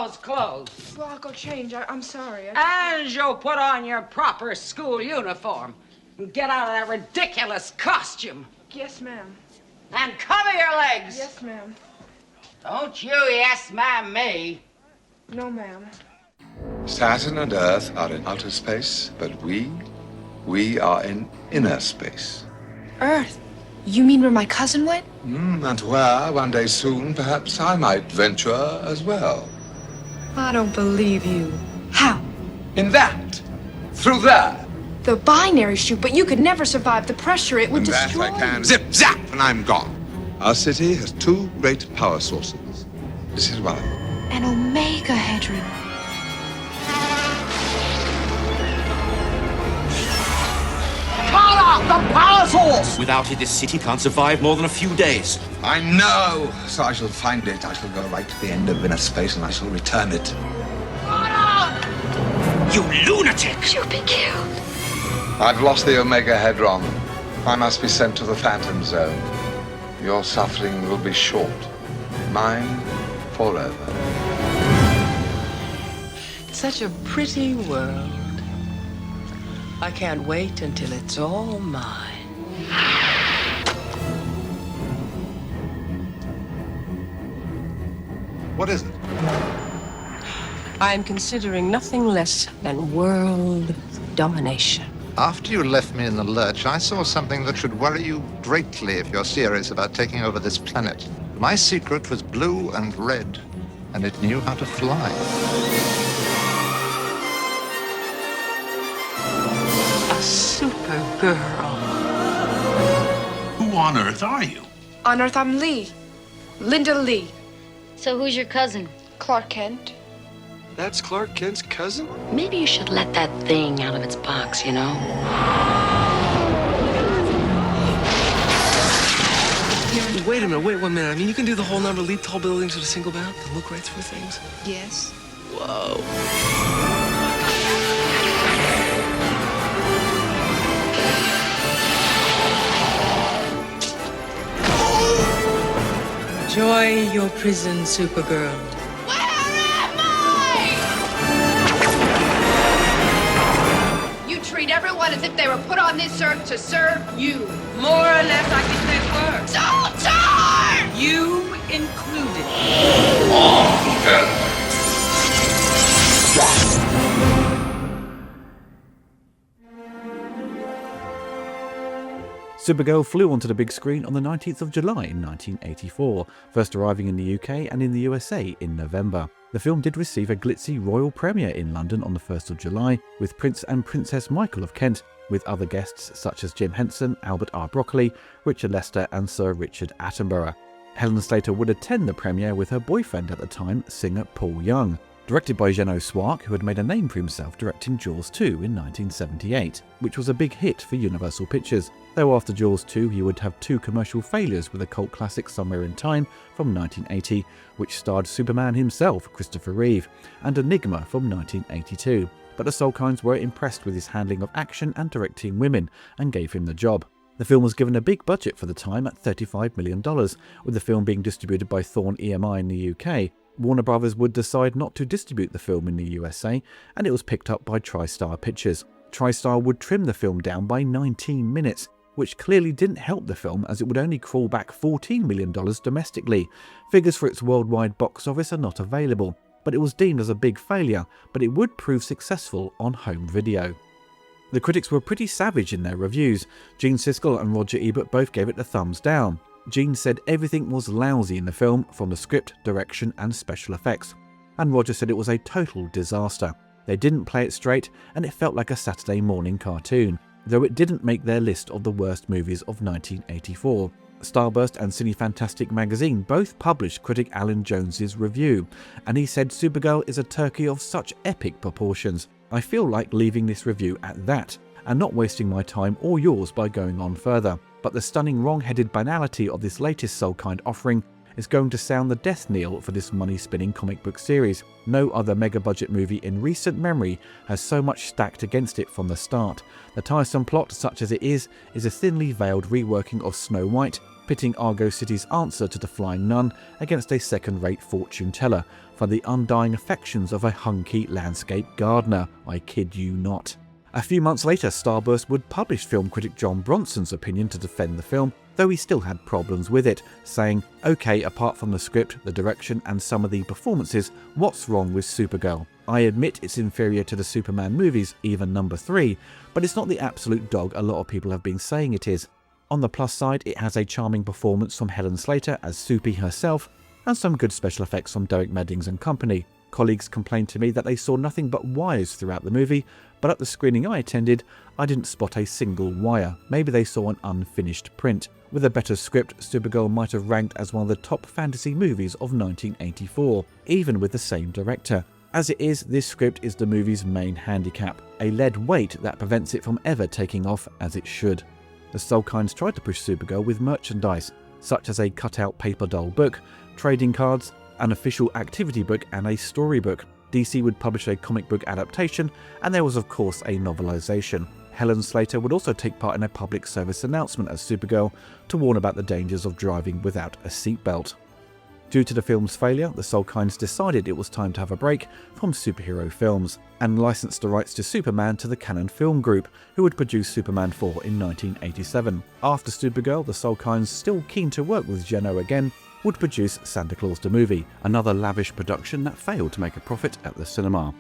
those clothes. Well, I'll go change. I'm sorry. And you'll put on your proper school uniform. And get out of that ridiculous costume. Yes, ma'am. And cover your legs. Yes, ma'am. Don't you yes, ma'am, me. No, ma'am. Saturn and Earth are in outer space, but we are in inner space. Earth? You mean where my cousin went? And where, one day soon, perhaps I might venture as well. I don't believe you. How? In that. Through there. The binary chute, but you could never survive the pressure. It would And destroy that I can. Zip, zap, and I'm gone. Our city has two great power sources. This is one of them. An omega hadron. Cut off the power source! Without it, this city can't survive more than a few days. I know. So I shall find it. I shall go right to the end of inner space and I shall return it. You lunatic! You'll be killed. I've lost the Omega Hadron. I must be sent to the Phantom Zone. Your suffering will be short. Mine, forever. Such a pretty world. I can't wait until it's all mine. What is it? I am considering nothing less than world domination. After you left me in the lurch, I saw something that should worry you greatly if you're serious about taking over this planet. My secret was blue and red, and it knew how to fly. A Supergirl. Who on earth are you? On Earth, I'm Lee. Linda Lee. So who's your cousin? Clark Kent. That's Clark Kent's cousin? Maybe you should let that thing out of its box, you know? Wait a minute, wait 1 minute. I mean, you can do the whole number, leap tall buildings with a single bound, and look right through things. Yes. Whoa. Enjoy your prison, Supergirl. Treat everyone as if they were put on this earth to serve you. More or less, I think they were. Soldier! You included. Supergirl flew onto the big screen on the 19th of July in 1984, first arriving in the UK and in the USA in November. The film did receive a glitzy royal premiere in London on the 1st of July, with Prince and Princess Michael of Kent, with other guests such as Jim Henson, Albert R. Broccoli, Richard Lester and Sir Richard Attenborough. Helen Slater would attend the premiere with her boyfriend at the time, singer Paul Young. Directed by Jeannot Swark, who had made a name for himself directing Jaws 2 in 1978, which was a big hit for Universal Pictures, though after Jaws 2 he would have two commercial failures with a cult classic Somewhere in Time from 1980, which starred Superman himself, Christopher Reeve, and Enigma from 1982. But the Salkinds were impressed with his handling of action and directing women, and gave him the job. The film was given a big budget for the time at $35 million, with the film being distributed by Thorn EMI in the UK. Warner Brothers would decide not to distribute the film in the USA, and it was picked up by TriStar Pictures. TriStar would trim the film down by 19 minutes, which clearly didn't help the film as it would only crawl back $14 million domestically. Figures for its worldwide box office are not available, but it was deemed as a big failure, but it would prove successful on home video. The critics were pretty savage in their reviews. Gene Siskel and Roger Ebert both gave it a thumbs down. Gene said everything was lousy in the film, from the script, direction and special effects. And Roger said it was a total disaster. They didn't play it straight and it felt like a Saturday morning cartoon, though it didn't make their list of the worst movies of 1984. Starburst and Cine Fantastic magazine both published critic Alan Jones's review, and he said Supergirl is a turkey of such epic proportions. I feel like leaving this review at that, and not wasting my time or yours by going on further. But the stunning wrong-headed banality of this latest Soulkind offering is going to sound the death knell for this money-spinning comic book series. No other mega-budget movie in recent memory has so much stacked against it from the start. The tiresome plot, such as it is a thinly veiled reworking of Snow White, pitting Argo City's answer to the Flying Nun against a second-rate fortune teller for the undying affections of a hunky landscape gardener. I kid you not. A few months later, Starburst would publish film critic John Bronson's opinion to defend the film, though he still had problems with it, saying, "Okay, apart from the script, the direction and some of the performances, what's wrong with Supergirl? I admit it's inferior to the Superman movies, even number 3, but it's not the absolute dog a lot of people have been saying it is. On the plus side, it has a charming performance from Helen Slater as Soupy herself, and some good special effects from Derek Meddings and company. Colleagues complained to me that they saw nothing but wires throughout the movie, but at the screening I attended, I didn't spot a single wire. Maybe they saw an unfinished print. With a better script, Supergirl might have ranked as one of the top fantasy movies of 1984, even with the same director. As it is, this script is the movie's main handicap, a lead weight that prevents it from ever taking off as it should. The Soulkinds tried to push Supergirl with merchandise, such as a cut-out paper doll book, trading cards, an official activity book and a storybook. DC would publish a comic book adaptation, and there was of course a novelization. Helen Slater would also take part in a public service announcement as Supergirl to warn about the dangers of driving without a seatbelt. Due to the film's failure, the Soulkinds decided it was time to have a break from superhero films, and licensed the rights to Superman to the Cannon Film Group, who would produce Superman 4 in 1987. After Supergirl, the Soulkinds, still keen to work with Geno again, would produce Santa Claus the Movie, another lavish production that failed to make a profit at the cinema.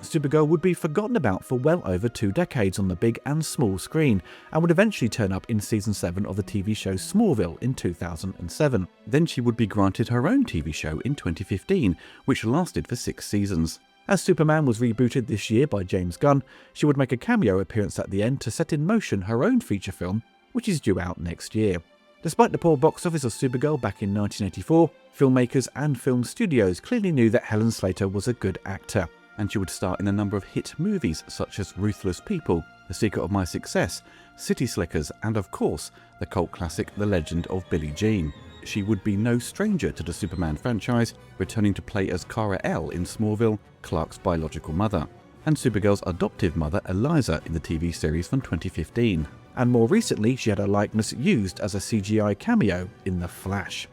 Supergirl would be forgotten about for well over 2 decades on the big and small screen, and would eventually turn up in season 7 of the TV show Smallville in 2007. Then she would be granted her own TV show in 2015, which lasted for 6 seasons. As Superman was rebooted this year by James Gunn, she would make a cameo appearance at the end to set in motion her own feature film, which is due out next year. Despite the poor box office of Supergirl back in 1984, filmmakers and film studios clearly knew that Helen Slater was a good actor, and she would star in a number of hit movies such as Ruthless People, The Secret of My Success, City Slickers, and of course, the cult classic The Legend of Billie Jean. She would be no stranger to the Superman franchise, returning to play as Kara-El in Smallville, Clark's biological mother, and Supergirl's adoptive mother Eliza in the TV series from 2015. And more recently, she had her likeness used as a CGI cameo in The Flash.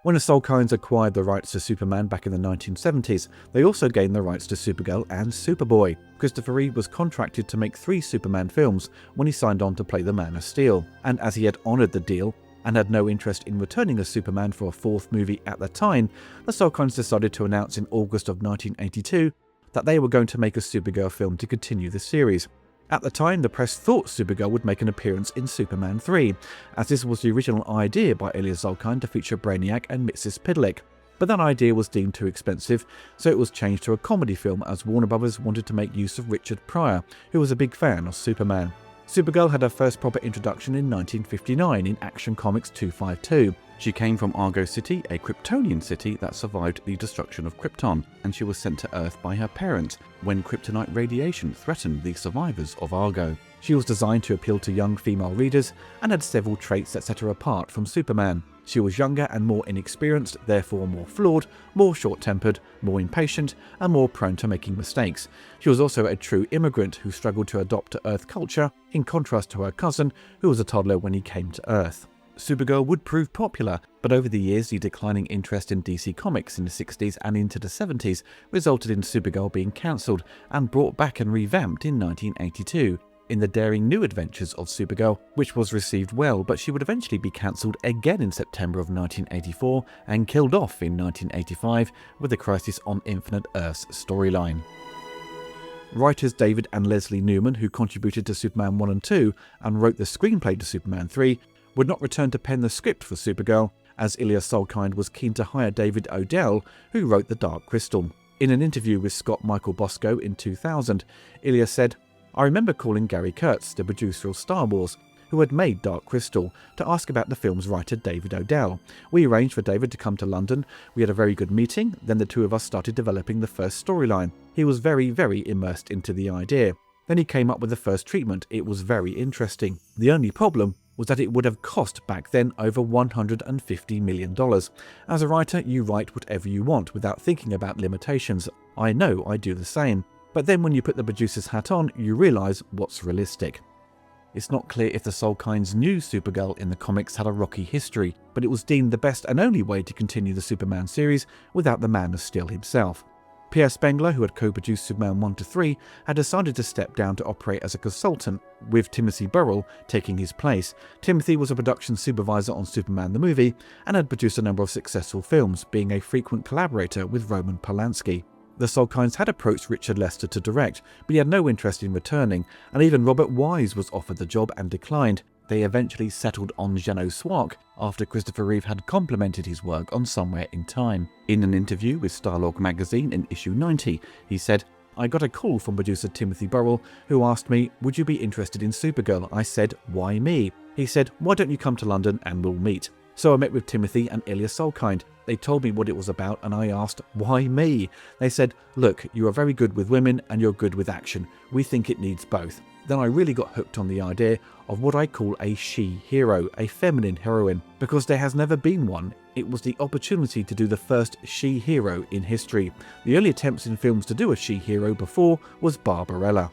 When the Soulkinds acquired the rights to Superman back in the 1970s, they also gained the rights to Supergirl and Superboy. Christopher Reeve was contracted to make 3 Superman films when he signed on to play the Man of Steel, and as he had honoured the deal and had no interest in returning as Superman for a 4th movie at the time, the Soulkinds decided to announce in August of 1982 that they were going to make a Supergirl film to continue the series. At the time, the press thought Supergirl would make an appearance in Superman 3, as this was the original idea by Ilya Zolkine to feature Brainiac and Mrs. Pidlick. But that idea was deemed too expensive, so it was changed to a comedy film as Warner Brothers wanted to make use of Richard Pryor, who was a big fan of Superman. Supergirl had her first proper introduction in 1959 in Action Comics 252. She came from Argo City, a Kryptonian city that survived the destruction of Krypton, and she was sent to Earth by her parents when kryptonite radiation threatened the survivors of Argo. She was designed to appeal to young female readers and had several traits that set her apart from Superman. She was younger and more inexperienced, therefore more flawed, more short-tempered, more impatient, and more prone to making mistakes. She was also a true immigrant who struggled to adopt to Earth culture, in contrast to her cousin, who was a toddler when he came to Earth. Supergirl would prove popular, but over the years the declining interest in DC Comics in the 60s and into the 70s resulted in Supergirl being cancelled and brought back and revamped in 1982. In the daring new adventures of Supergirl, which was received well, but she would eventually be cancelled again in September of 1984 and killed off in 1985 with the Crisis on Infinite Earths storyline. Writers David and Leslie Newman, who contributed to Superman 1 and 2 and wrote the screenplay to Superman 3, would not return to pen the script for Supergirl, as Ilya Zolkine was keen to hire David Odell, who wrote The Dark Crystal. In an interview with Scott Michael Bosco in 2000, Ilya said, "I remember calling Gary Kurtz, the producer of Star Wars, who had made Dark Crystal, to ask about the film's writer David Odell. We arranged for David to come to London, we had a very good meeting, then the two of us started developing the first storyline. He was very, very immersed into the idea. Then he came up with the first treatment. It was very interesting. The only problem was that it would have cost back then over $150 million. As a writer, you write whatever you want without thinking about limitations. I know I do the same. But then when you put the producer's hat on, you realise what's realistic." It's not clear if the Soulkind's new Supergirl in the comics had a rocky history, but it was deemed the best and only way to continue the Superman series without the Man of Steel himself. Pierre Spengler, who had co-produced Superman 1-3, had decided to step down to operate as a consultant, with Timothy Burrell taking his place. Timothy was a production supervisor on Superman the movie and had produced a number of successful films, being a frequent collaborator with Roman Polanski. The Soulkinds had approached Richard Lester to direct, but he had no interest in returning, and even Robert Wise was offered the job and declined. They eventually settled on Jeannot Swart after Christopher Reeve had complimented his work on Somewhere in Time. In an interview with Starlog magazine in issue 90, he said, "I got a call from producer Timothy Burrell, who asked me, 'Would you be interested in Supergirl?' I said, 'Why me?' He said, 'Why don't you come to London and we'll meet?' So I met with Timothy and Ilya Soulkind. They told me what it was about and I asked, 'Why me?' They said, 'Look, you are very good with women and you're good with action. We think it needs both.' Then I really got hooked on the idea of what I call a she-hero, a feminine heroine, because there has never been one. It was the opportunity to do the first she-hero in history. The only attempts in films to do a she-hero before was Barbarella."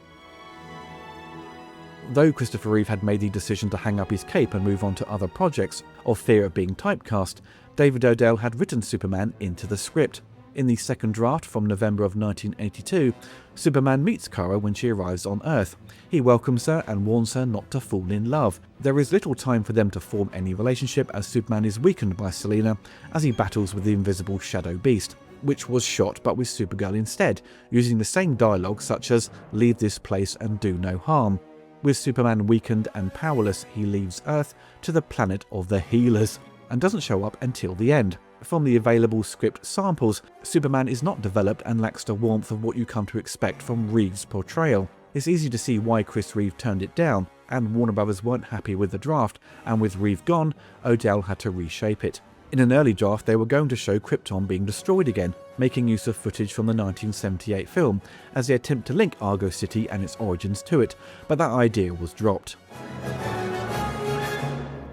Though Christopher Reeve had made the decision to hang up his cape and move on to other projects, of fear of being typecast, David Odell had written Superman into the script. In the second draft from November of 1982, Superman meets Kara when she arrives on Earth. He welcomes her and warns her not to fall in love. There is little time for them to form any relationship as Superman is weakened by Selina as he battles with the invisible Shadow Beast, which was shot but with Supergirl instead, using the same dialogue such as "leave this place and do no harm." With Superman weakened and powerless, he leaves Earth to the planet of the healers and doesn't show up until the end. From the available script samples, Superman is not developed and lacks the warmth of what you come to expect from Reeve's portrayal. It's easy to see why Chris Reeve turned it down, and Warner Brothers weren't happy with the draft, and with Reeve gone, Odell had to reshape it. In an early draft, they were going to show Krypton being destroyed again, making use of footage from the 1978 film, as they attempt to link Argo City and its origins to it, but that idea was dropped.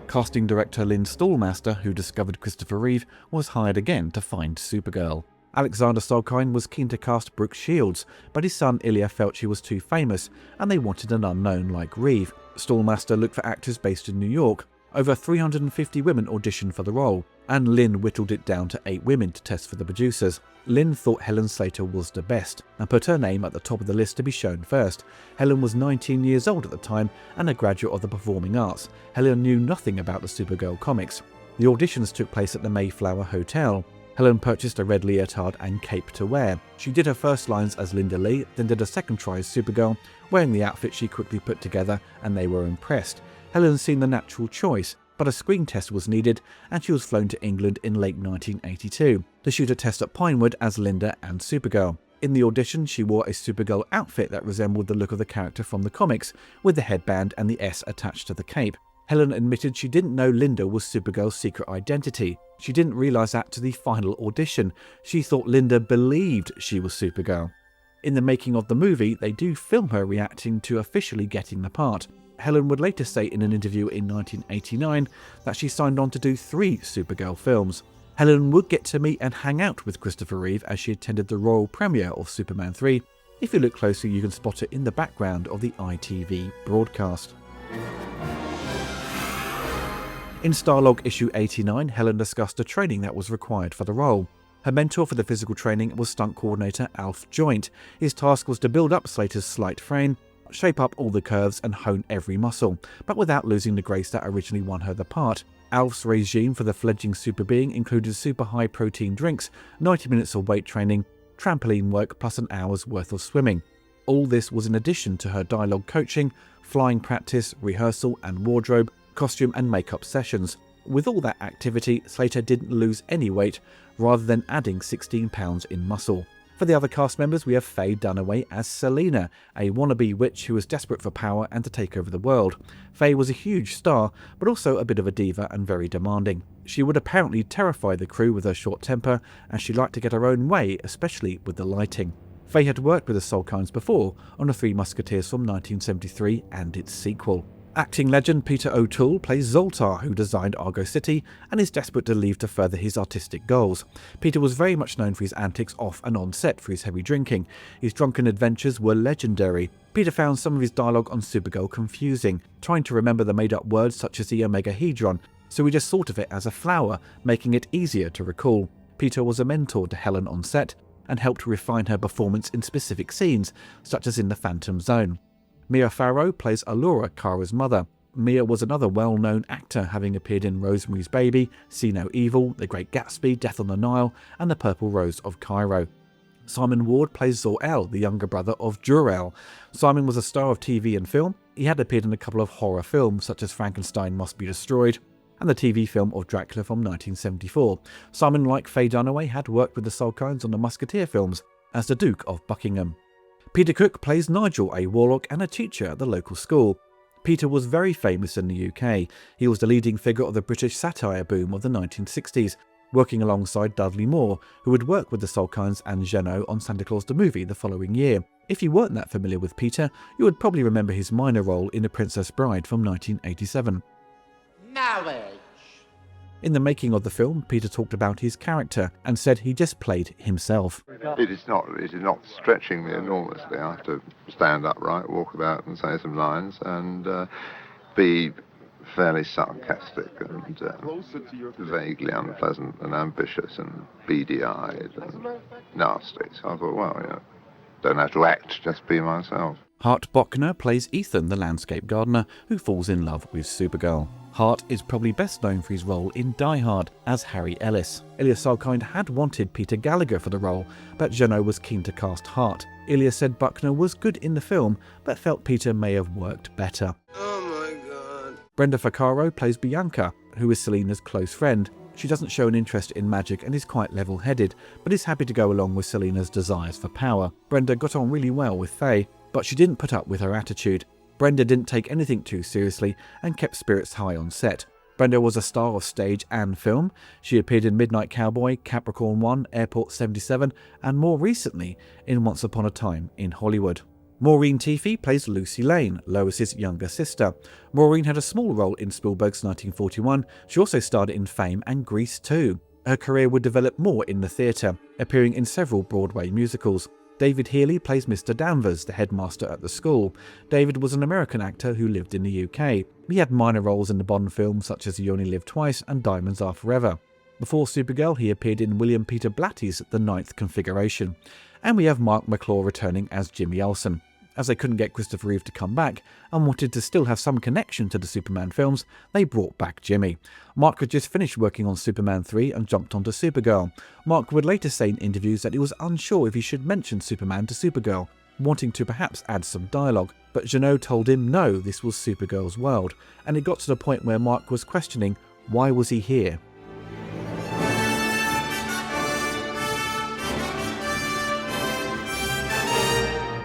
Casting director Lynn Stallmaster, who discovered Christopher Reeve, was hired again to find Supergirl. Alexander Soulkind was keen to cast Brooke Shields, but his son Ilya felt she was too famous, and they wanted an unknown like Reeve. Stallmaster looked for actors based in New York. Over 350 women auditioned for the role, and Lynn whittled it down to 8 women to test for the producers. Lynn thought Helen Slater was the best, and put her name at the top of the list to be shown first. Helen was 19 years old at the time, and a graduate of the performing arts. Helen knew nothing about the Supergirl comics. The auditions took place at the Mayflower Hotel. Helen purchased a red leotard and cape to wear. She did her first lines as Linda Lee, then did a second try as Supergirl, wearing the outfit she quickly put together, and they were impressed. Helen seemed the natural choice, but a screen test was needed, and she was flown to England in late 1982 to shoot a test at Pinewood as Linda and Supergirl. In the audition, she wore a Supergirl outfit that resembled the look of the character from the comics, with the headband and the S attached to the cape. Helen admitted she didn't know Linda was Supergirl's secret identity. She didn't realise that to the final audition. She thought Linda believed she was Supergirl. In the making of the movie, they do film her reacting to officially getting the part. Helen would later say in an interview in 1989 that she signed on to do 3 Supergirl films. Helen would get to meet and hang out with Christopher Reeve as she attended the royal premiere of Superman 3. If you look closely, you can spot it in the background of the ITV broadcast. In Starlog issue 89, Helen discussed the training that was required for the role. Her mentor for the physical training was stunt coordinator Alf Joint. His task was to build up Slater's slight frame, shape up all the curves and hone every muscle, but without losing the grace that originally won her the part. Alf's regime for the fledgling super being included super high protein drinks, 90 minutes of weight training, trampoline work plus an hour's worth of swimming. All this was in addition to her dialogue coaching, flying practice, rehearsal and wardrobe, costume and makeup sessions. With all that activity, Slater didn't lose any weight, rather than adding 16 pounds in muscle. For the other cast members, we have Faye Dunaway as Selina, a wannabe witch who was desperate for power and to take over the world. Faye was a huge star, but also a bit of a diva and very demanding. She would apparently terrify the crew with her short temper, and she liked to get her own way, especially with the lighting. Faye had worked with the Soulkinds before on The Three Musketeers from 1973 and its sequel. Acting legend Peter O'Toole plays Zoltar, who designed Argo City and is desperate to leave to further his artistic goals. Peter was very much known for his antics off and on set, for his heavy drinking. His drunken adventures were legendary. Peter found some of his dialogue on Supergirl confusing, trying to remember the made-up words such as the Omegahedron, so he just thought of it as a flower, making it easier to recall. Peter was a mentor to Helen on set and helped refine her performance in specific scenes, such as in the Phantom Zone. Mia Farrow plays Allura, Kara's mother. Mia was another well-known actor, having appeared in Rosemary's Baby, See No Evil, The Great Gatsby, Death on the Nile, and The Purple Rose of Cairo. Simon Ward plays Zor-El, the younger brother of Jor-El. Simon was a star of TV and film. He had appeared in a couple of horror films, such as Frankenstein Must Be Destroyed, and the TV film of Dracula from 1974. Simon, like Faye Dunaway, had worked with the Salkinds on the Musketeer films as the Duke of Buckingham. Peter Cook plays Nigel, a warlock and a teacher at the local school. Peter was very famous in the UK. He was the leading figure of the British satire boom of the 1960s, working alongside Dudley Moore, who would work with the Salkinds and Jeannot on Santa Claus the Movie the following year. If you weren't that familiar with Peter, you would probably remember his minor role in The Princess Bride from 1987. Knowledge. In the making of the film, Peter talked about his character and said he just played himself. It is not stretching me enormously. I have to stand upright, walk about and say some lines and be fairly sarcastic and vaguely unpleasant and ambitious and beady-eyed and nasty. So I thought, well, don't have to act, just be myself. Hart Bochner plays Ethan, the landscape gardener who falls in love with Supergirl. Hart is probably best known for his role in Die Hard as Harry Ellis. Ilya Salkind had wanted Peter Gallagher for the role, but Jeannot was keen to cast Hart. Ilya said Buckner was good in the film, but felt Peter may have worked better. Oh my god. Brenda Vaccaro plays Bianca, who is Selena's close friend. She doesn't show an interest in magic and is quite level-headed, but is happy to go along with Selena's desires for power. Brenda got on really well with Faye, but she didn't put up with her attitude. Brenda didn't take anything too seriously and kept spirits high on set. Brenda was a star of stage and film. She appeared in Midnight Cowboy, Capricorn 1, Airport 77, and more recently in Once Upon a Time in Hollywood. Maureen Teefey plays Lucy Lane, Lois's younger sister. Maureen had a small role in Spielberg's 1941. She also starred in Fame and Grease 2. Her career would develop more in the theatre, appearing in several Broadway musicals. David Healy plays Mr. Danvers, the headmaster at the school. David was an American actor who lived in the UK. He had minor roles in the Bond films such as You Only Live Twice and Diamonds Are Forever. Before Supergirl, he appeared in William Peter Blatty's The Ninth Configuration. And we have Mark McClure returning as Jimmy Olsen. As they couldn't get Christopher Reeve to come back and wanted to still have some connection to the Superman films, they brought back Jimmy. Mark had just finished working on Superman 3 and jumped onto Supergirl. Mark would later say in interviews that he was unsure if he should mention Superman to Supergirl, wanting to perhaps add some dialogue, but Jeannot told him no, this was Supergirl's world, and it got to the point where Mark was questioning why was he here.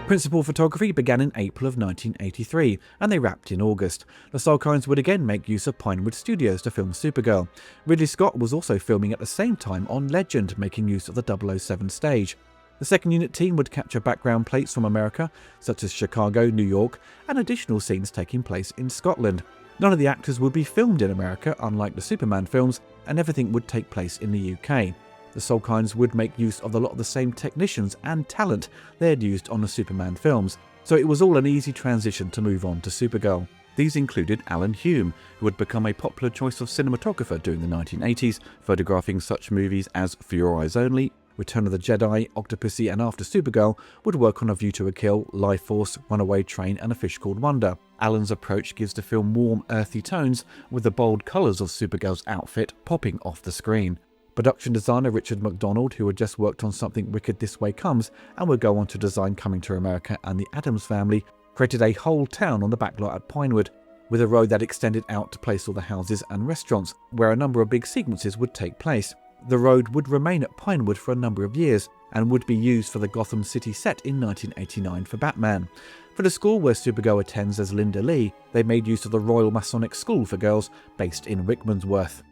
Principal photography began in April of 1983, and they wrapped in August. The Salkinds would again make use of Pinewood Studios to film Supergirl. Ridley Scott was also filming at the same time on Legend, making use of the 007 stage. The second unit team would capture background plates from America, such as Chicago, New York, and additional scenes taking place in Scotland. None of the actors would be filmed in America, unlike the Superman films, and everything would take place in the UK. The Salkinds would make use of a lot of the same technicians and talent they had used on the Superman films, so it was all an easy transition to move on to Supergirl. These included Alan Hume, who had become a popular choice of cinematographer during the 1980s, photographing such movies as For Your Eyes Only, Return of the Jedi, Octopussy, and after Supergirl would work on A View to a Kill, Life Force, Runaway Train, and A Fish Called Wonder. Alan's approach gives the film warm, earthy tones, with the bold colours of Supergirl's outfit popping off the screen. Production designer Richard McDonald, who had just worked on Something Wicked This Way Comes and would go on to design Coming to America and The Addams Family, created a whole town on the backlot at Pinewood, with a road that extended out to place all the houses and restaurants, where a number of big sequences would take place. The road would remain at Pinewood for a number of years, and would be used for the Gotham City set in 1989 for Batman. For the school where Supergirl attends as Linda Lee, they made use of the Royal Masonic School for Girls, based in Rickmansworth.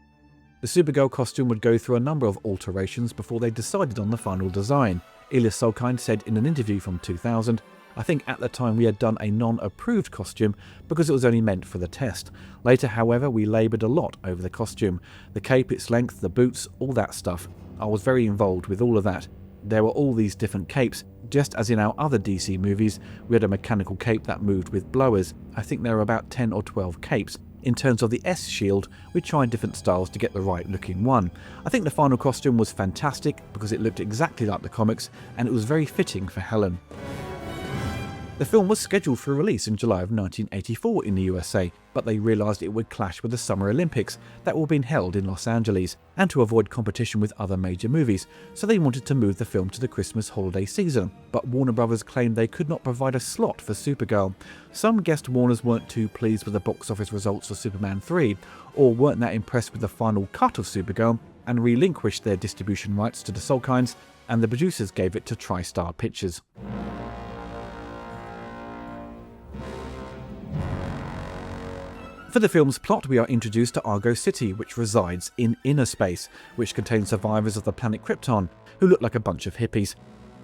The Supergirl costume would go through a number of alterations before they decided on the final design. Ilya Salkind said in an interview from 2000, I think at the time we had done a non-approved costume because it was only meant for the test. Later, however, we laboured a lot over the costume. The cape, its length, the boots, all that stuff. I was very involved with all of that. There were all these different capes. Just as in our other DC movies, we had a mechanical cape that moved with blowers. I think there were about 10 or 12 capes. In terms of the S-shield, we tried different styles to get the right looking one. I think the final costume was fantastic because it looked exactly like the comics and it was very fitting for Helen. The film was scheduled for release in July of 1984 in the USA, but they realised it would clash with the Summer Olympics that were being held in Los Angeles, and to avoid competition with other major movies, so they wanted to move the film to the Christmas holiday season. But Warner Brothers claimed they could not provide a slot for Supergirl. Some guessed Warners weren't too pleased with the box office results for Superman 3, or weren't that impressed with the final cut of Supergirl, and relinquished their distribution rights to the Salkinds, and the producers gave it to TriStar Pictures. For the film's plot, we are introduced to Argo City, which resides in inner space, which contains survivors of the planet Krypton, who look like a bunch of hippies.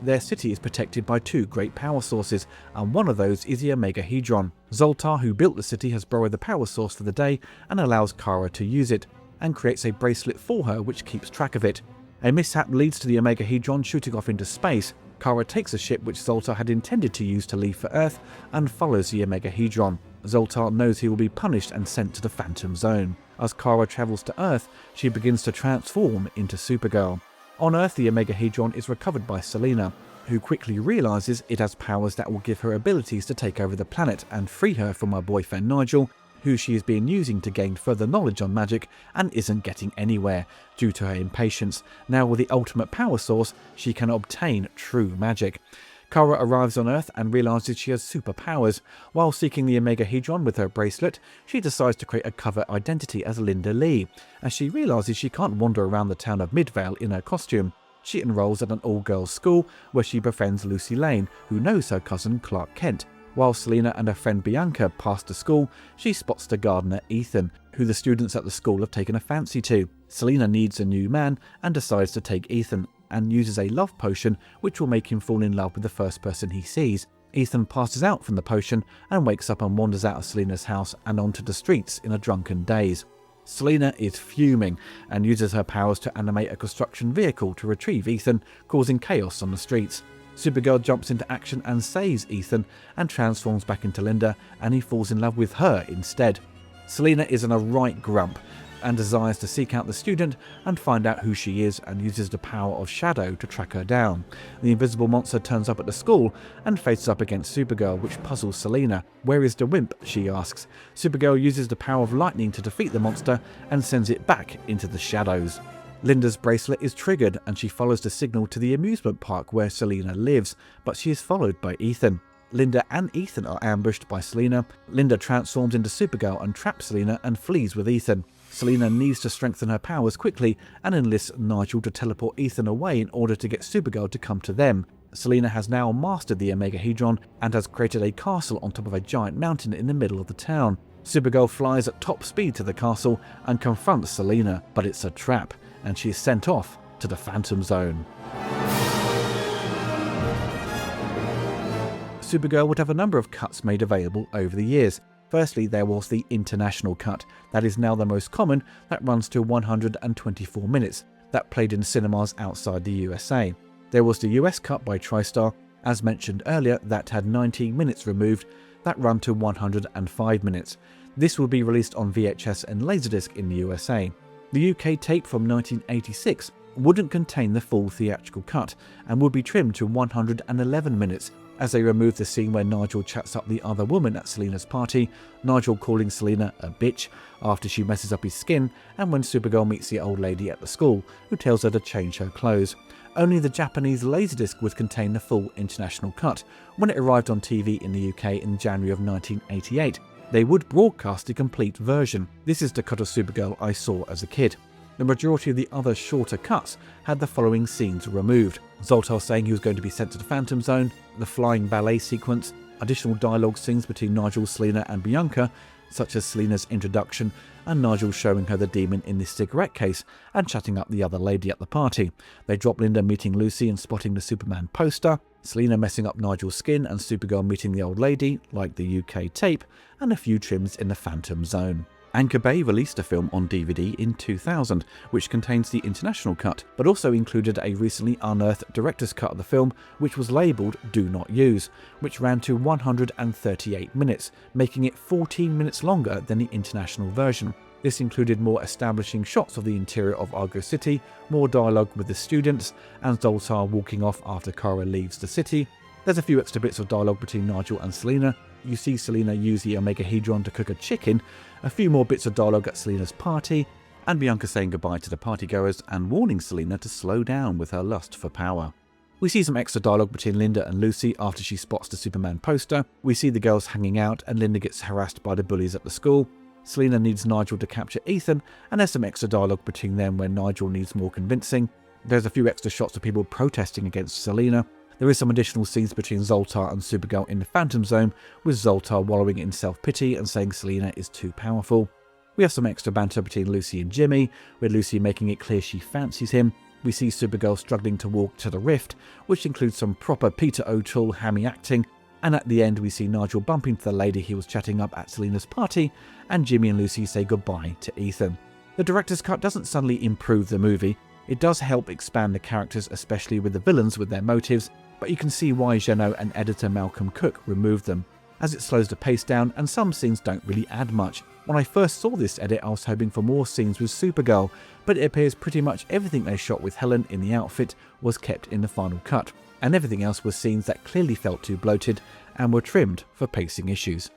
Their city is protected by two great power sources, and one of those is the Omegahedron. Zoltar, who built the city, has borrowed the power source for the day and allows Kara to use it, and creates a bracelet for her which keeps track of it. A mishap leads to the Omegahedron shooting off into space. Kara takes a ship which Zoltar had intended to use to leave for Earth and follows the Omegahedron. Zoltar knows he will be punished and sent to the Phantom Zone. As Kara travels to Earth, she begins to transform into Supergirl. On Earth, the Omegahedron is recovered by Selina, who quickly realises it has powers that will give her abilities to take over the planet and free her from her boyfriend Nigel, who she has been using to gain further knowledge on magic and isn't getting anywhere due to her impatience. Now with the ultimate power source, she can obtain true magic. Kara arrives on Earth and realises she has superpowers. While seeking the Omegahedron with her bracelet, she decides to create a covert identity as Linda Lee. As she realises she can't wander around the town of Midvale in her costume, she enrolls at an all-girls school where she befriends Lucy Lane, who knows her cousin Clark Kent. While Selina and her friend Bianca pass to school, she spots the gardener Ethan, who the students at the school have taken a fancy to. Selina needs a new man and decides to take Ethan, and uses a love potion which will make him fall in love with the first person he sees. Ethan passes out from the potion and wakes up and wanders out of Selina's house and onto the streets in a drunken daze. Selina is fuming and uses her powers to animate a construction vehicle to retrieve Ethan, causing chaos on the streets. Supergirl jumps into action and saves Ethan and transforms back into Linda, and he falls in love with her instead. Selina is in a right grump and desires to seek out the student and find out who she is, and uses the power of shadow to track her down. The invisible monster turns up at the school and faces up against Supergirl, which puzzles Selina. Where is the wimp, she asks. Supergirl uses the power of lightning to defeat the monster and sends it back into the shadows. Linda's bracelet is triggered and she follows the signal to the amusement park where Selina lives, but she is followed by Ethan. Linda and Ethan are ambushed by Selina. Linda transforms into Supergirl and traps Selina and flees with Ethan. Selina needs to strengthen her powers quickly and enlists Nigel to teleport Ethan away in order to get Supergirl to come to them. Selina has now mastered the Omegahedron and has created a castle on top of a giant mountain in the middle of the town. Supergirl flies at top speed to the castle and confronts Selina, but it's a trap, and she is sent off to the Phantom Zone. Supergirl would have a number of cuts made available over the years. Firstly, there was the international cut, that is now the most common, that runs to 124 minutes, that played in cinemas outside the USA. There was the US cut by TriStar, as mentioned earlier, that had 19 minutes removed, that run to 105 minutes. This will be released on VHS and Laserdisc in the USA. The UK tape from 1986 wouldn't contain the full theatrical cut and would be trimmed to 111 minutes, as they removed the scene where Nigel chats up the other woman at Selina's party, Nigel calling Selina a bitch after she messes up his skin, and when Supergirl meets the old lady at the school, who tells her to change her clothes. Only the Japanese Laserdisc would contain the full international cut. When it arrived on TV in the UK in January of 1988, they would broadcast the complete version. This is the cut of Supergirl I saw as a kid. The majority of the other shorter cuts had the following scenes removed: Zoltar saying he was going to be sent to the Phantom Zone, the flying ballet sequence, additional dialogue scenes between Nigel, Selina and Bianca, such as Selina's introduction and Nigel showing her the demon in the cigarette case and chatting up the other lady at the party. They drop Linda meeting Lucy and spotting the Superman poster, Selina messing up Nigel's skin and Supergirl meeting the old lady, like the UK tape, and a few trims in the Phantom Zone. Anchor Bay released a film on DVD in 2000, which contains the international cut, but also included a recently unearthed director's cut of the film, which was labelled Do Not Use, which ran to 138 minutes, making it 14 minutes longer than the international version. This included more establishing shots of the interior of Argo City, more dialogue with the students, and Zoltar walking off after Kara leaves the city. There's a few extra bits of dialogue between Nigel and Selina. You see Selina use the Omegahedron to cook a chicken, a few more bits of dialogue at Selina's party, and Bianca saying goodbye to the partygoers and warning Selina to slow down with her lust for power. We see some extra dialogue between Linda and Lucy after she spots the Superman poster. We see the girls hanging out and Linda gets harassed by the bullies at the school. Selina needs Nigel to capture Ethan, and there's some extra dialogue between them when Nigel needs more convincing. There's a few extra shots of people protesting against Selina. There is some additional scenes between Zoltar and Supergirl in the Phantom Zone, with Zoltar wallowing in self-pity and saying Selina is too powerful. We have some extra banter between Lucy and Jimmy, with Lucy making it clear she fancies him. We see Supergirl struggling to walk to the rift, which includes some proper Peter O'Toole hammy acting, and at the end we see Nigel bump into the lady he was chatting up at Selina's party, and Jimmy and Lucy say goodbye to Ethan. The director's cut doesn't suddenly improve the movie. It does help expand the characters, especially with the villains with their motives, but you can see why Jeannot and editor Malcolm Cook removed them, as it slows the pace down and some scenes don't really add much. When I first saw this edit I was hoping for more scenes with Supergirl, but it appears pretty much everything they shot with Helen in the outfit was kept in the final cut, and everything else was scenes that clearly felt too bloated and were trimmed for pacing issues.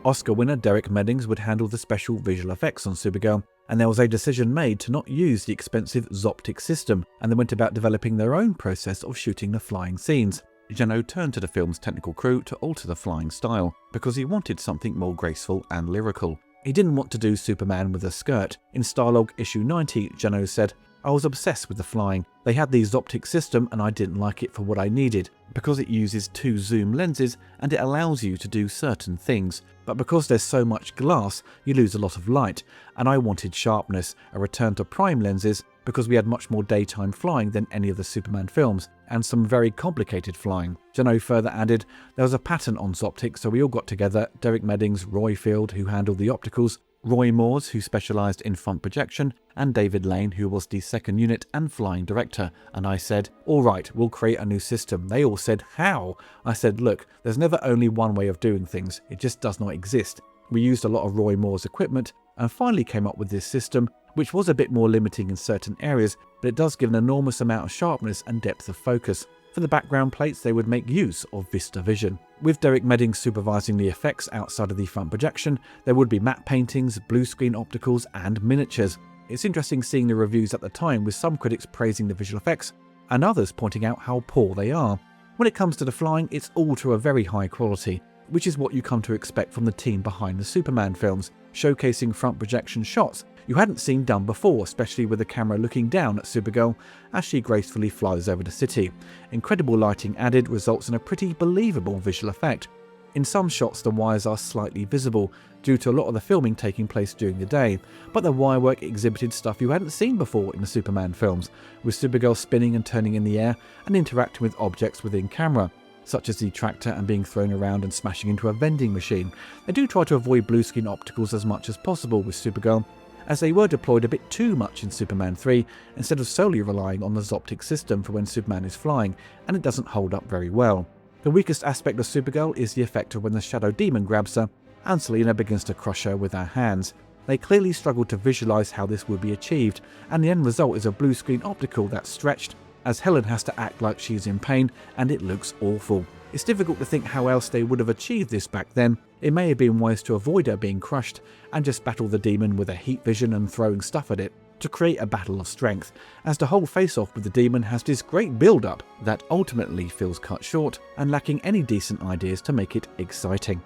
Oscar winner Derek Meddings would handle the special visual effects on Supergirl, and there was a decision made to not use the expensive Zoptic system, and they went about developing their own process of shooting the flying scenes. Jeannot turned to the film's technical crew to alter the flying style, because he wanted something more graceful and lyrical. He didn't want to do Superman with a skirt. In Starlog issue 90, Jeannot said, "I was obsessed with the flying. They had the Zoptic system and I didn't like it for what I needed, because it uses 2 zoom lenses and it allows you to do certain things. But because there's so much glass, you lose a lot of light, and I wanted sharpness, a return to prime lenses, because we had much more daytime flying than any of the Superman films, and some very complicated flying." Jeannot further added, "There was a pattern on Zoptic, so we all got together, Derek Meddings, Roy Field, who handled the opticals, Roy Moores, who specialised in front projection, and David Lane, who was the second unit and flying director, and I said, all right, we'll create a new system. They all said, how? I said, look, there's never only one way of doing things, it just does not exist. We used a lot of Roy Moore's equipment and finally came up with this system, which was a bit more limiting in certain areas, but it does give an enormous amount of sharpness and depth of focus. For the background plates, they would make use of Vista Vision. With Derek Meddings supervising the effects outside of the front projection, there would be matte paintings, blue screen opticals, and miniatures. It's interesting seeing the reviews at the time, with some critics praising the visual effects and others pointing out how poor they are. When it comes to the flying, it's all to a very high quality, which is what you come to expect from the team behind the Superman films, showcasing front projection shots you hadn't seen done before, especially with the camera looking down at Supergirl as she gracefully flies over the city. Incredible lighting added results in a pretty believable visual effect. In some shots the wires are slightly visible, due to a lot of the filming taking place during the day, but the wirework exhibited stuff you hadn't seen before in the Superman films, with Supergirl spinning and turning in the air and interacting with objects within camera, such as the tractor and being thrown around and smashing into a vending machine. They do try to avoid blue screen opticals as much as possible with Supergirl, as they were deployed a bit too much in Superman 3 instead of solely relying on the Zoptic system for when Superman is flying, and it doesn't hold up very well. The weakest aspect of Supergirl is the effect of when the Shadow Demon grabs her and Selina begins to crush her with her hands. They clearly struggled to visualise how this would be achieved, and the end result is a blue screen optical that's stretched, as Helen has to act like she's in pain, and it looks awful. It's difficult to think how else they would have achieved this back then. It may have been wise to avoid her being crushed and just battle the demon with a heat vision and throwing stuff at it, to create a battle of strength, as the whole face-off with the demon has this great build-up that ultimately feels cut short and lacking any decent ideas to make it exciting.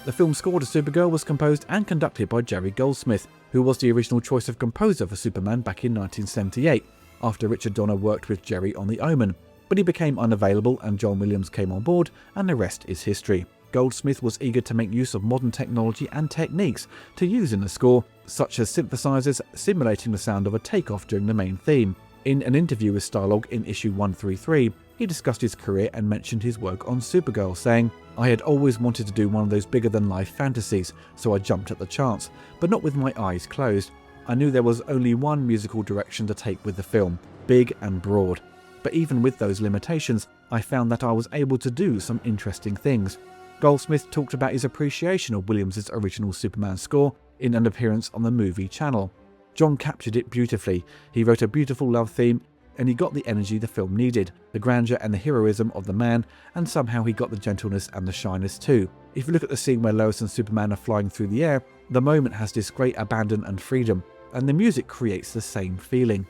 The film score to Supergirl was composed and conducted by Jerry Goldsmith, who was the original choice of composer for Superman back in 1978, after Richard Donner worked with Jerry on The Omen. But he became unavailable and John Williams came on board, and the rest is history. Goldsmith was eager to make use of modern technology and techniques to use in the score, such as synthesizers simulating the sound of a takeoff during the main theme. In an interview with Starlog in issue 133, he discussed his career and mentioned his work on Supergirl, saying, "I had always wanted to do one of those bigger-than-life fantasies, so I jumped at the chance, but not with my eyes closed. I knew there was only one musical direction to take with the film, big and broad. But even with those limitations, I found that I was able to do some interesting things." Goldsmith talked about his appreciation of Williams' original Superman score in an appearance on the Movie Channel. John captured it beautifully. He wrote a beautiful love theme, and he got the energy the film needed, the grandeur and the heroism of the man, and somehow he got the gentleness and the shyness too. If you look at the scene where Lois and Superman are flying through the air, the moment has this great abandon and freedom, and the music creates the same feeling.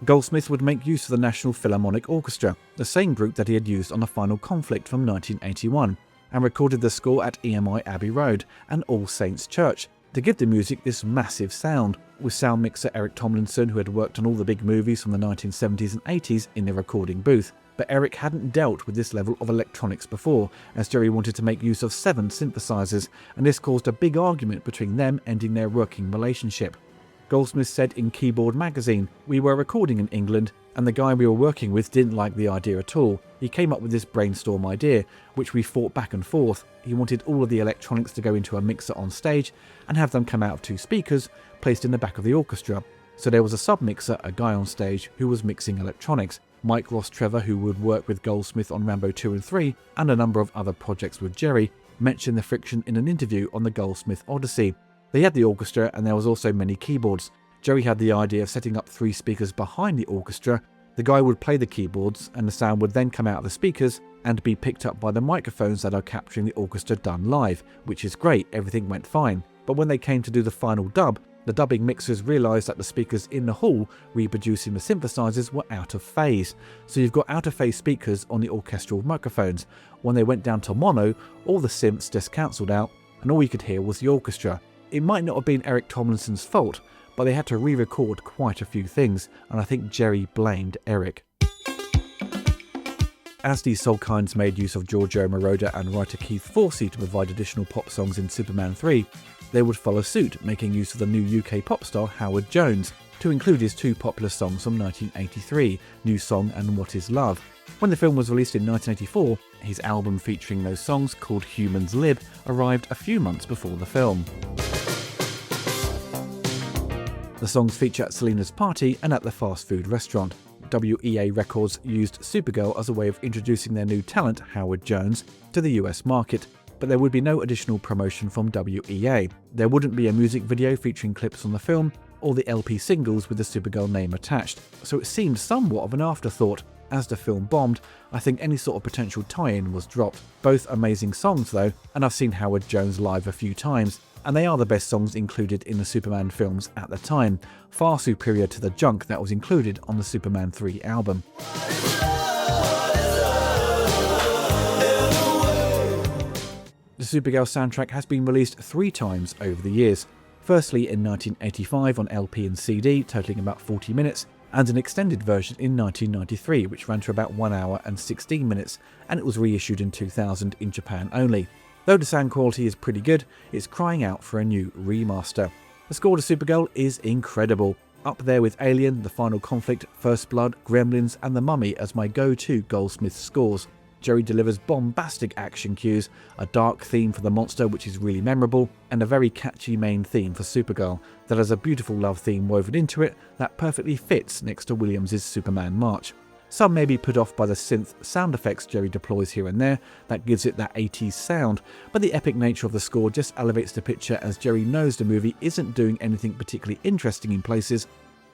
Goldsmith would make use of the National Philharmonic Orchestra, the same group that he had used on The Final Conflict from 1981, and recorded the score at EMI Abbey Road and All Saints Church to give the music this massive sound, with sound mixer Eric Tomlinson, who had worked on all the big movies from the 1970s and 80s, in the recording booth. But Eric hadn't dealt with this level of electronics before, as Jerry wanted to make use of 7 synthesizers, and this caused a big argument between them, ending their working relationship. Goldsmith said in Keyboard magazine, "We were recording in England, and the guy we were working with didn't like the idea at all. He came up with this brainstorm idea, which we fought back and forth. He wanted all of the electronics to go into a mixer on stage and have them come out of 2 speakers placed in the back of the orchestra. So there was a sub-mixer, a guy on stage who was mixing electronics. Mike Ross Trevor, who would work with Goldsmith on Rambo 2 and 3 and a number of other projects with Jerry, mentioned the friction in an interview on the Goldsmith Odyssey. They had the orchestra and there was also many keyboards. Jerry had the idea of setting up 3 speakers behind the orchestra. The guy would play the keyboards and the sound would then come out of the speakers and be picked up by the microphones that are capturing the orchestra done live, which is great, everything went fine. But when they came to do the final dub, the dubbing mixers realised that the speakers in the hall reproducing the synthesizers were out of phase. So you've got out of phase speakers on the orchestral microphones. When they went down to mono, all the synths just cancelled out and all you could hear was the orchestra. It might not have been Eric Tomlinson's fault, but they had to re-record quite a few things, and I think Jerry blamed Eric. As these Solkinds made use of Giorgio Moroder and writer Keith Forsey to provide additional pop songs in Superman 3, they would follow suit, making use of the new UK pop star Howard Jones to include his 2 popular songs from 1983, New Song and What Is Love. When the film was released in 1984, his album featuring those songs, called Humans Lib, arrived a few months before the film. The songs feature at Selena's party and at the fast food restaurant. WEA Records used Supergirl as a way of introducing their new talent, Howard Jones, to the US market, but there would be no additional promotion from WEA. There wouldn't be a music video featuring clips from the film, or the LP singles with the Supergirl name attached, so it seemed somewhat of an afterthought. As the film bombed, I think any sort of potential tie-in was dropped. Both amazing songs though, and I've seen Howard Jones live a few times, and they are the best songs included in the Superman films at the time, far superior to the junk that was included on the Superman 3 album. The Supergirl soundtrack has been released 3 times over the years. Firstly in 1985 on LP and CD, totaling about 40 minutes, and an extended version in 1993, which ran to about 1 hour and 16 minutes, and it was reissued in 2000 in Japan only. Though the sound quality is pretty good, it's crying out for a new remaster. The score to Supergirl is incredible, up there with Alien, The Final Conflict, First Blood, Gremlins and The Mummy as my go-to Goldsmith scores. Jerry delivers bombastic action cues, a dark theme for the monster which is really memorable, and a very catchy main theme for Supergirl that has a beautiful love theme woven into it that perfectly fits next to Williams' Superman March. Some may be put off by the synth sound effects Jerry deploys here and there that gives it that 80s sound, but the epic nature of the score just elevates the picture as Jerry knows the movie isn't doing anything particularly interesting in places,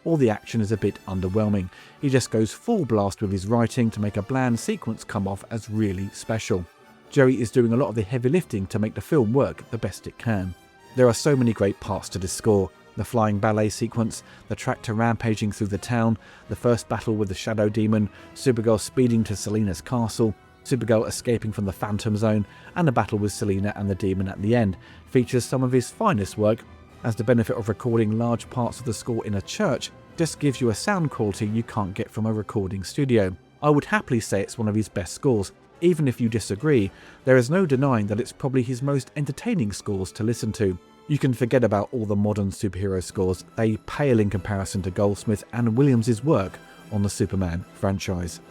or the action is a bit underwhelming. He just goes full blast with his writing to make a bland sequence come off as really special. Jerry is doing a lot of the heavy lifting to make the film work the best it can. There are so many great parts to this score. The flying ballet sequence, the tractor rampaging through the town, the first battle with the Shadow Demon, Supergirl speeding to Selena's castle, Supergirl escaping from the Phantom Zone, and a battle with Selina and the Demon at the end features some of his finest work, as the benefit of recording large parts of the score in a church just gives you a sound quality you can't get from a recording studio. I would happily say it's one of his best scores. Even if you disagree, there is no denying that it's probably his most entertaining scores to listen to. You can forget about all the modern superhero scores, they pale in comparison to Goldsmith and Williams' work on the Superman franchise.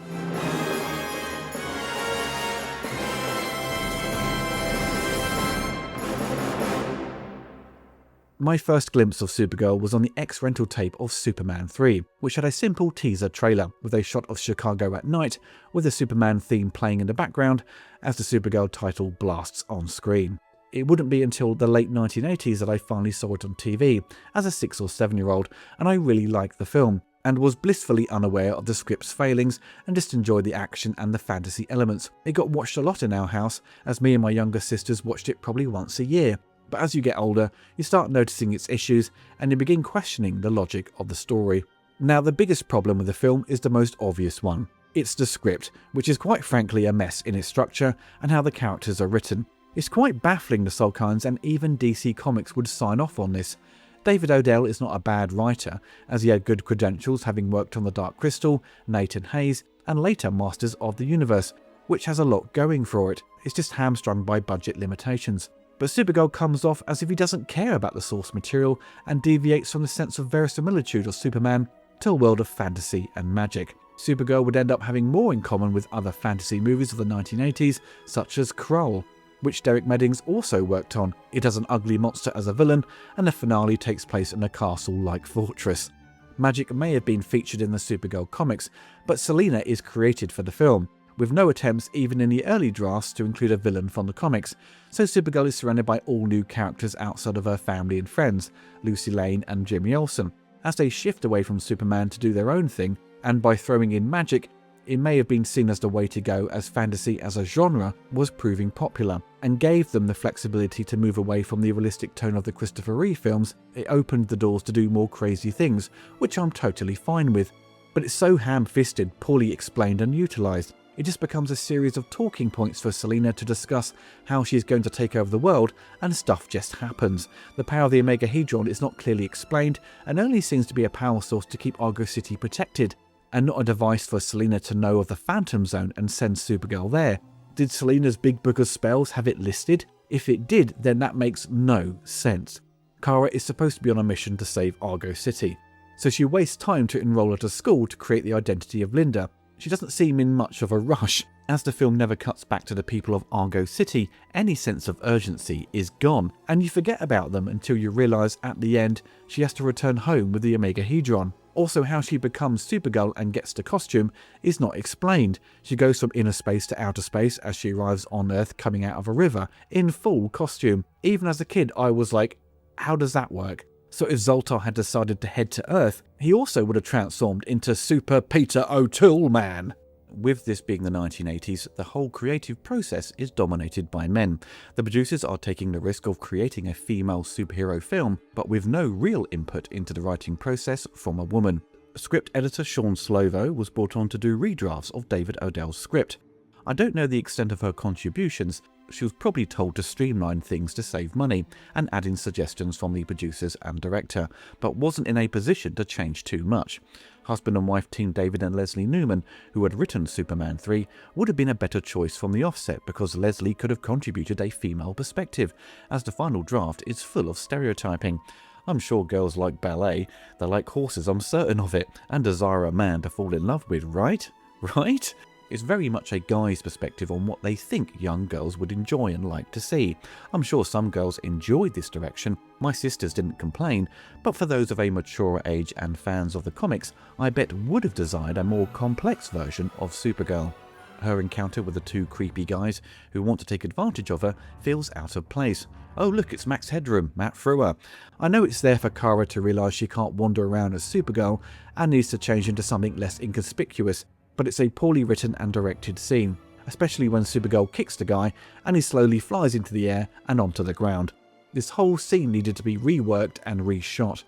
My first glimpse of Supergirl was on the ex-rental tape of Superman 3, which had a simple teaser trailer with a shot of Chicago at night with the Superman theme playing in the background as the Supergirl title blasts on screen. It wouldn't be until the late 1980s that I finally saw it on TV as a 6 or 7-year-old, and I really liked the film and was blissfully unaware of the script's failings and just enjoyed the action and the fantasy elements. It got watched a lot in our house, as me and my younger sisters watched it probably once a year. But as you get older, you start noticing its issues and you begin questioning the logic of the story. Now, the biggest problem with the film is the most obvious one. It's the script, which is quite frankly a mess in its structure and how the characters are written. It's quite baffling the Salkinds and even DC Comics would sign off on this. David Odell is not a bad writer, as he had good credentials having worked on The Dark Crystal, Nathan Hayes, and later Masters of the Universe, which has a lot going for it. It's just hamstrung by budget limitations. But Supergirl comes off as if he doesn't care about the source material and deviates from the sense of verisimilitude of Superman to a world of fantasy and magic. Supergirl would end up having more in common with other fantasy movies of the 1980s, such as Krull, which Derek Meddings also worked on. It has an ugly monster as a villain, and the finale takes place in a castle-like fortress. Magic may have been featured in the Supergirl comics, but Selina is created for the film, with no attempts even in the early drafts to include a villain from the comics, so Supergirl is surrounded by all new characters outside of her family and friends, Lucy Lane and Jimmy Olsen. As they shift away from Superman to do their own thing, and by throwing in magic, it may have been seen as the way to go, as fantasy as a genre was proving popular, and gave them the flexibility to move away from the realistic tone of the Christopher Reeve films. It opened the doors to do more crazy things, which I'm totally fine with. But it's so ham-fisted, poorly explained and utilised. It just becomes a series of talking points for Selina to discuss how she's going to take over the world, and stuff just happens. The power of the Omegahedron is not clearly explained, and only seems to be a power source to keep Argo City protected, and not a device for Selina to know of the Phantom Zone and send Supergirl there. Did Selina's big book of spells have it listed? If it did, then that makes no sense. Kara is supposed to be on a mission to save Argo City, so she wastes time to enroll at a school to create the identity of Linda. She doesn't seem in much of a rush. As the film never cuts back to the people of Argo City, any sense of urgency is gone, and you forget about them until you realise at the end she has to return home with the Omegahedron. Also, how she becomes Supergirl and gets to costume is not explained. She goes from inner space to outer space as she arrives on Earth coming out of a river, in full costume. Even as a kid, I was like, how does that work? So if Zoltar had decided to head to Earth, he also would have transformed into Super Peter O'Toole Man. With this being the 1980s, the whole creative process is dominated by men. The producers are taking the risk of creating a female superhero film, but with no real input into the writing process from a woman. Script editor Sean Slovo was brought on to do redrafts of David Odell's script. I don't know the extent of her contributions. She was probably told to streamline things to save money and add in suggestions from the producers and director, but wasn't in a position to change too much. Husband and wife team David and Leslie Newman, who had written Superman 3, would have been a better choice from the offset because Leslie could have contributed a female perspective, as the final draft is full of stereotyping. I'm sure girls like ballet, they like horses, I'm certain of it, and desire a man to fall in love with, right? Right? It's very much a guy's perspective on what they think young girls would enjoy and like to see. I'm sure some girls enjoyed this direction, my sisters didn't complain, but for those of a mature age and fans of the comics, I bet would have desired a more complex version of Supergirl. Her encounter with the two creepy guys who want to take advantage of her feels out of place. Oh look, it's Max Headroom, Matt Frewer. I know it's there for Kara to realise she can't wander around as Supergirl and needs to change into something less inconspicuous, but it's a poorly written and directed scene, especially when Supergirl kicks the guy and he slowly flies into the air and onto the ground. This whole scene needed to be reworked and reshot.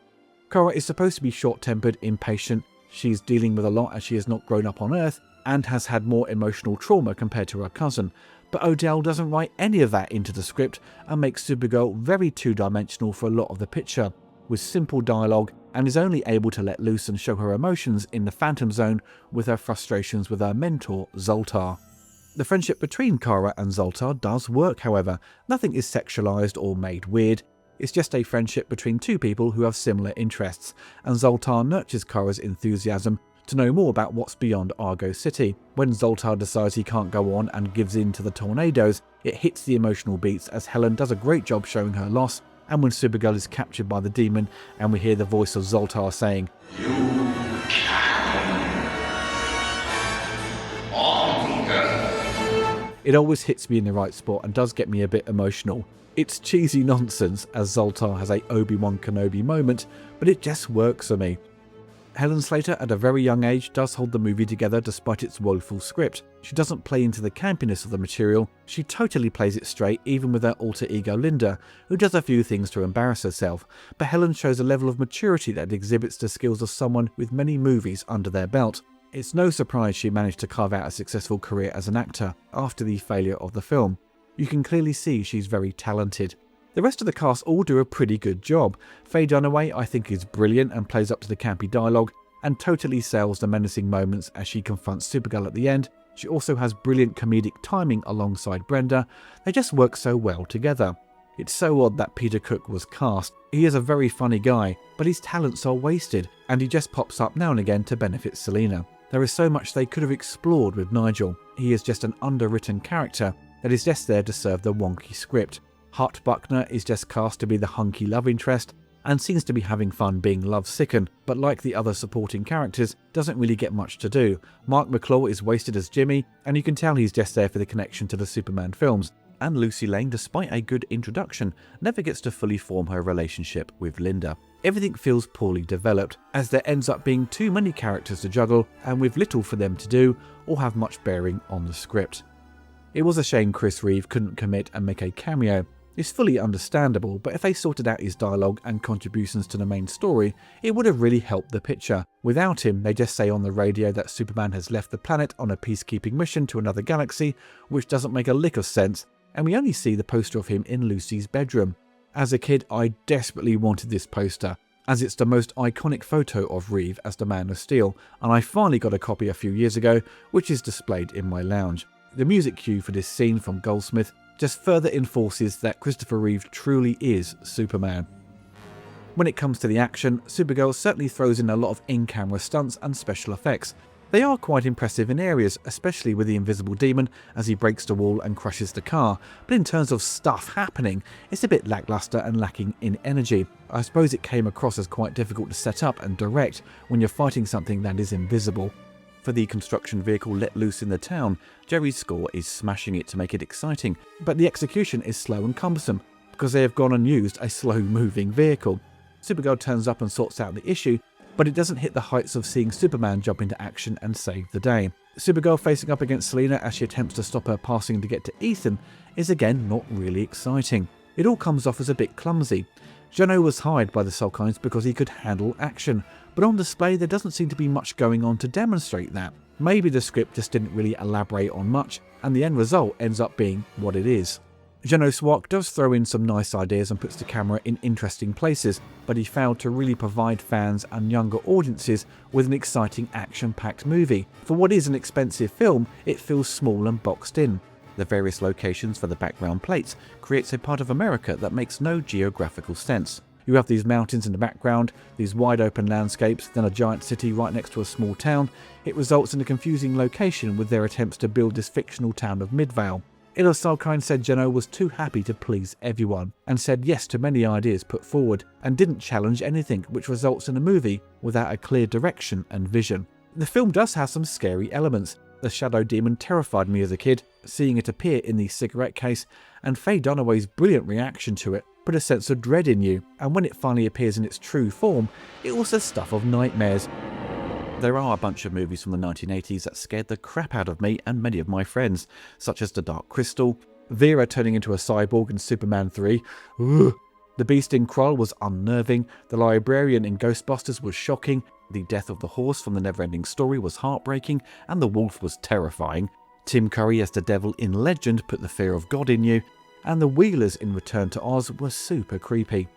Kara is supposed to be short-tempered, impatient, she's dealing with a lot as she has not grown up on Earth, and has had more emotional trauma compared to her cousin, but O'Dell doesn't write any of that into the script and makes Supergirl very two-dimensional for a lot of the picture, with simple dialogue, and is only able to let loose and show her emotions in the Phantom Zone with her frustrations with her mentor, Zoltar. The friendship between Kara and Zoltar does work, however. Nothing is sexualized or made weird. It's just a friendship between two people who have similar interests, and Zoltar nurtures Kara's enthusiasm to know more about what's beyond Argo City. When Zoltar decides he can't go on and gives in to the tornadoes, it hits the emotional beats as Helen does a great job showing her loss, and when Supergirl is captured by the demon and we hear the voice of Zoltar saying, it always hits me in the right spot and does get me a bit emotional. It's cheesy nonsense as Zoltar has a Obi-Wan Kenobi moment, but it just works for me. Helen Slater at a very young age does hold the movie together despite its woeful script. She doesn't play into the campiness of the material, she totally plays it straight even with her alter ego Linda, who does a few things to embarrass herself, but Helen shows a level of maturity that exhibits the skills of someone with many movies under their belt. It's no surprise she managed to carve out a successful career as an actor after the failure of the film. You can clearly see she's very talented. The rest of the cast all do a pretty good job. Faye Dunaway I think is brilliant and plays up to the campy dialogue, and totally sells the menacing moments as she confronts Supergirl at the end. She also has brilliant comedic timing alongside Brenda. They just work so well together. It's so odd that Peter Cook was cast. He is a very funny guy, but his talents are wasted, and he just pops up now and again to benefit Selina. There is so much they could have explored with Nigel. He is just an underwritten character that is just there to serve the wonky script. Hart Buckner is just cast to be the hunky love interest and seems to be having fun being love-sicken, but like the other supporting characters, doesn't really get much to do. Mark McClaw is wasted as Jimmy, and you can tell he's just there for the connection to the Superman films. And Lucy Lane, despite a good introduction, never gets to fully form her relationship with Linda. Everything feels poorly developed, as there ends up being too many characters to juggle, and with little for them to do, or have much bearing on the script. It was a shame Chris Reeve couldn't commit and make a cameo. It's fully understandable, but if they sorted out his dialogue and contributions to the main story, it would have really helped the picture. Without him, they just say on the radio that Superman has left the planet on a peacekeeping mission to another galaxy, which doesn't make a lick of sense, and we only see the poster of him in Lucy's bedroom. As a kid, I desperately wanted this poster, as it's the most iconic photo of Reeve as the Man of Steel, and I finally got a copy a few years ago, which is displayed in my lounge. The music cue for this scene from Goldsmith just further enforces that Christopher Reeve truly is Superman. When it comes to the action, Supergirl certainly throws in a lot of in-camera stunts and special effects. They are quite impressive in areas, especially with the invisible demon as he breaks the wall and crushes the car, but in terms of stuff happening, it's a bit lackluster and lacking in energy. I suppose it came across as quite difficult to set up and direct when you're fighting something that is invisible. For the construction vehicle let loose in the town, Jerry's score is smashing it to make it exciting, but the execution is slow and cumbersome because they have gone and used a slow-moving vehicle. Supergirl turns up and sorts out the issue, but it doesn't hit the heights of seeing Superman jump into action and save the day. Supergirl facing up against Selina as she attempts to stop her passing to get to Ethan is again not really exciting. It all comes off as a bit clumsy. Jono was hired by the Sulkines because he could handle action, but on display there doesn't seem to be much going on to demonstrate that. Maybe the script just didn't really elaborate on much, and the end result ends up being what it is. Jono Swart does throw in some nice ideas and puts the camera in interesting places, but he failed to really provide fans and younger audiences with an exciting action-packed movie. For what is an expensive film, it feels small and boxed in. The various locations for the background plates creates a part of America that makes no geographical sense. You have these mountains in the background, these wide open landscapes, then a giant city right next to a small town. It results in a confusing location with their attempts to build this fictional town of Midvale. Illa Sulkine said Jono was too happy to please everyone, and said yes to many ideas put forward, and didn't challenge anything, which results in a movie without a clear direction and vision. The film does have some scary elements. The Shadow Demon terrified me as a kid, seeing it appear in the cigarette case, and Faye Dunaway's brilliant reaction to it put a sense of dread in you, and when it finally appears in its true form, it was the stuff of nightmares. There are a bunch of movies from the 1980s that scared the crap out of me and many of my friends, such as The Dark Crystal, Vera turning into a cyborg in Superman 3, The Beast in Krull was unnerving, The Librarian in Ghostbusters was shocking, The death of the horse from the Neverending Story was heartbreaking, and the wolf was terrifying. Tim Curry as the devil in Legend put the fear of God in you, and the Wheelers in Return to Oz were super creepy.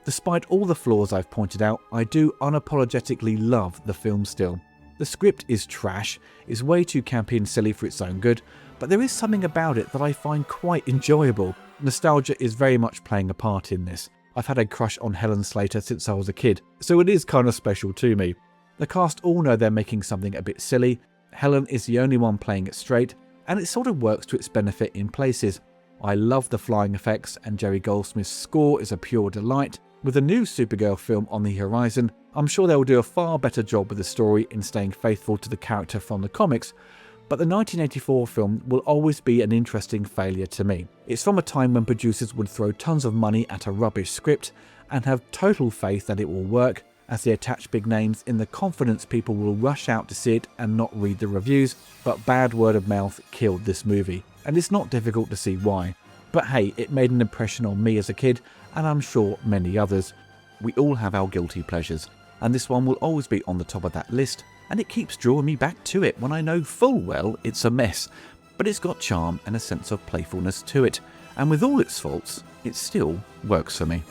Despite all the flaws I've pointed out, I do unapologetically love the film still. The script is trash, is way too campy and silly for its own good, but there is something about it that I find quite enjoyable. Nostalgia is very much playing a part in this. I've had a crush on Helen Slater since I was a kid, so it is kind of special to me. The cast all know they're making something a bit silly. Helen is the only one playing it straight, and it sort of works to its benefit in places. I love the flying effects, and Jerry Goldsmith's score is a pure delight. With a new Supergirl film on the horizon, I'm sure they will do a far better job with the story in staying faithful to the character from the comics, but the 1984 film will always be an interesting failure to me. It's from a time when producers would throw tons of money at a rubbish script and have total faith that it will work, as they attach big names in the confidence people will rush out to see it and not read the reviews, but bad word of mouth killed this movie, and it's not difficult to see why. But hey, it made an impression on me as a kid, and I'm sure many others. We all have our guilty pleasures, and this one will always be on the top of that list, and it keeps drawing me back to it when I know full well it's a mess, but it's got charm and a sense of playfulness to it, and with all its faults, it still works for me.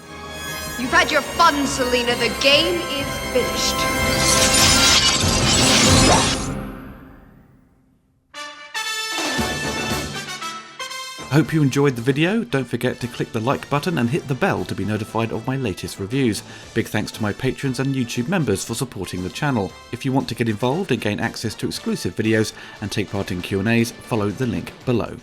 You've had your fun, Selena. The game is finished. I hope you enjoyed the video. Don't forget to click the like button and hit the bell to be notified of my latest reviews. Big thanks to my patrons and YouTube members for supporting the channel. If you want to get involved and gain access to exclusive videos and take part in Q&As, follow the link below.